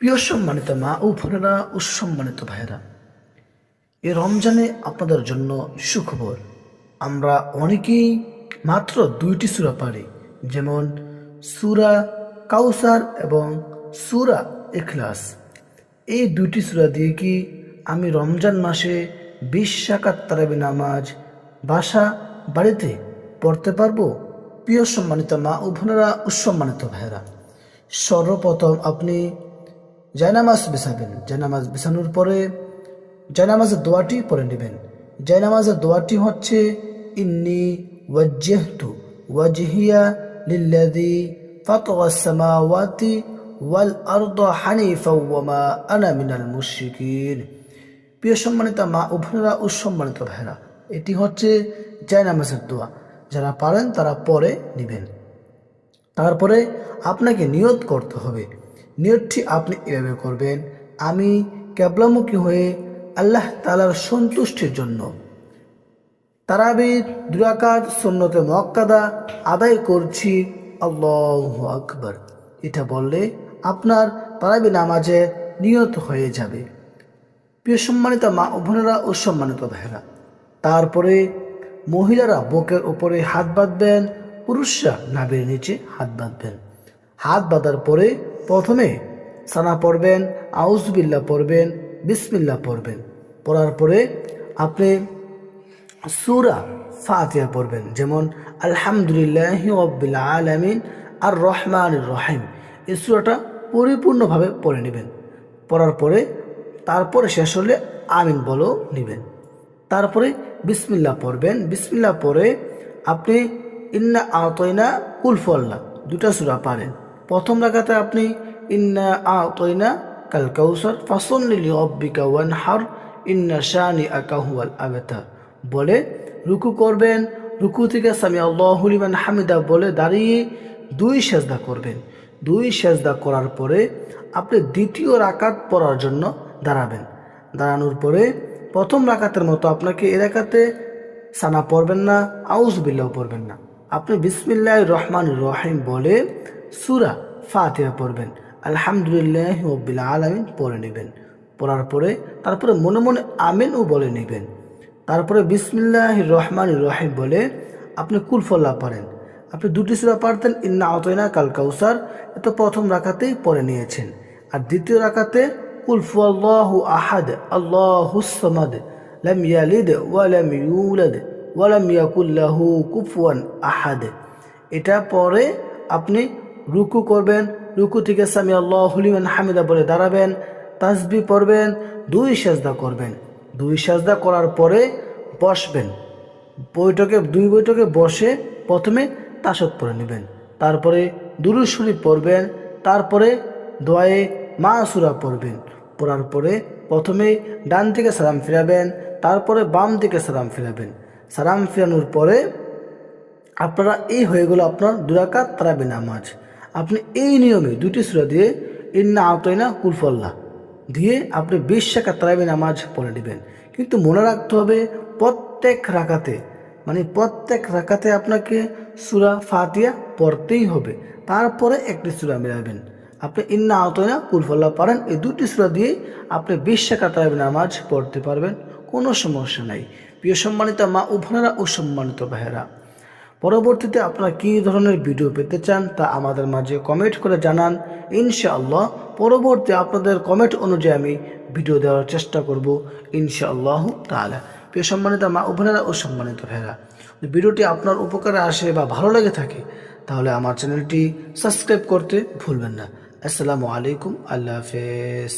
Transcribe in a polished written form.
প্রিয় সম্মানিত মা ও বোনেরা ও সম্মানিত ভাইয়েরা, এই রমজানে আপনাদের জন্য সুখবর। আমরা অনেকেই মাত্র 2টি সূরা পারি, যেমন সূরা কাউসার এবং সূরা ইখলাস। এই 2টি সূরা দিয়ে কি আমি রমজান মাসে 20 রাকাত তারাবি নামাজ বাড়িতে পড়তে পারবো? প্রিয় সম্মানিত মা ও বোনেরা ও সম্মানিত ভাইয়েরা, সর্বপ্রথম আপনি জায়নামাজ বিছাবেন। জায়নামাজ বিছানোর পরে জায়নামাজের দোয়াটি পড়ে নেবেন। জায়নামাজের দোয়াটি হচ্ছে ইন্নি ওয়াজ্জাহতু ওয়াজহিয়া লিল্লাযী ফাতারাস সামাওয়াতি ওয়াল আরদা হানিফা ওয়া মা আনা মিনাল মুশরিকিন। প্রিয় সম্মানিত মা ও বোনেরা ও সম্মানিত ভাইরা, এটি হচ্ছে জায়নামাজের দোয়া। যারা পারেন তারা পড়ে নেবেন। তারপরে আপনাকে নিয়ত করতে হবে। নিয়তটি আপনি এভাবে করবেন: আমি কিবলামুখী হয়ে আল্লাহ তাআলার সন্তুষ্টির জন্য তারাবির 2 রাকাত সুন্নতে মুআক্কাদা আদায় করছি, আল্লাহু আকবার। এটা বললে আপনার তারাবি নামাজে নিয়ত হয়ে যাবে। প্রিয় সম্মানিত মা ও বোনেরা ও সম্মানিত ভাইরা, তারপরে মহিলারা বুকের উপরে হাত বাঁধবেন, পুরুষরা নাভির নিচে হাত বাঁধবেন। হাত বাঁধার পরে প্রথমে সানা পড়বেন, আউযুবিল্লাহ পড়বেন, বিসমিল্লাহ পড়বেন। পড়ার পরে আপনি সূরা ফাতিহা পড়বেন, যেমন আলহামদুলিল্লাহি রাব্বিল আলামিন আর রহমানির রহিম। এই সূরাটা পরিপূর্ণভাবে পড়ে নেবেন। পড়ার পরে তারপরে শেষ হলে আমিন বলো নেবেন। তারপরে বিসমিল্লাহ পড়বেন। বিসমিল্লাহ পড়ে আপনি ইন্না আতয়না কুল ফল্লাহ 2টা সূরা পারেন। প্রথম রাকাতে আপনি ইন্না আতয়না কাল কাউসার ফাসল্লি লিরাব্বিকা ওয়ানহার ইন্না শানিআকা হুয়াল আবতার বলে রুকু করবেন। রুকু থেকে সামি আল্লাহু লিমান হামিদা বলে দাঁড়িয়ে 2 সেজদা করবেন। 2 সেজদা করার পরে আপনি দ্বিতীয় রাকাত পড়ার জন্য দাঁড়াবেন। দাঁড়ানোর পরে প্রথম রাকাতের মতো আপনাকে এ রাকাতে সানা পড়বেন না, আউযুবিল্লাহ পড়বেন না। আপনি বিসমিল্লাহির রহমানির রহিম বলে সূরা ফাতিহা পড়বেন, আলহামদুলিল্লাহি রাব্বিল আলামিন পড়ে নেবেন। পড়ার পরে তারপরে মনে মনে আমিনও বলে নেবেন। তারপরে বিসমিল্লাহির রহমানির রহিম বলে আপনি কুল ফল্লাহ পড়েন। আপনি 2টি সূরা পারতেন, ইন্না আতয়না কাল কাউসার, এত প্রথম রাকাতেই পড়ে নিয়েছেন। আর দ্বিতীয় রাকাতে কুল হুয়াল্লাহু আহাদ আল্লাহুস সামাদ লাম ইয়ালিদ ওয়া লাম ইউলাদ ওয়া লাম ইয়াকুল লাহু কুফুয়ান আহাদ। এটা পরে আপনি রুকু করবেন। রুকু থেকে সামি আল্লাহু লিমান হামিদা বলে দাঁড়াবেন, তাসবিহ পড়বেন, 2 সেজদা করবেন। 2 সেজদা করার পরে বসবেন। 2 বৈঠকে বসে প্রথমে তাশাহুদ পড়ে নেবেন। তারপরে দুরূদ শরীফ পড়বেন। তারপরে দোয়ায়ে মাসুরা পড়বেন। পড়ার পরে প্রথমে ডান দিকে সালাম ফিরাবেন, তারপরে বাম দিকে সালাম ফিরাবেন। সালাম ফিরানোর পরে আপনারা এই হয়ে গেল আপনার 2 রাকাত তারাবি নামাজ। আপনি এই নিয়মে 2টি সূরা দিয়ে ইন্না আতয়না কুল ফল্লাহ দিয়ে আপনি 20 রাকাত তারাবি নামাজ পড়ে নেবেন। কিন্তু মনে রাখতে হবে প্রত্যেক রাকাতে আপনাকে সূরা ফাতিহা পড়তেই হবে। তারপরে একটি সূরা মিলাবেন। আপনি ইন্না আতয়না কুল ফল্লাহ পারেন, এই 2টি সূরা দিয়ে আপনি 20 রাকাত তারাবি নামাজ পড়তে পারবেন, কোনো সমস্যা নাই। প্রিয় সম্মানিত মা ও বোনেরা ও সম্মানিত ভাইয়েরা, পরবর্তীতে আপনারা কী ধরনের ভিডিও পেতে চান তা আমাদের মাঝে কমেন্ট করে জানান। ইনশাআল্লাহ পরবর্তী আপনাদের কমেন্ট অনুযায়ী আমি ভিডিও দেওয়ার চেষ্টা করব ইনশাআল্লাহ তাআলা। প্রিয় সম্মানিত মা ও বোনেরা ও সম্মানিত ভাইয়েরা, যদি ভিডিওটি আপনার উপকারে আসে বা ভালো লেগে থাকে তাহলে আমার চ্যানেলটি সাবস্ক্রাইব করতে ভুলবেন না। আসসালামু আলাইকুম, আল্লাহ হাফেজ।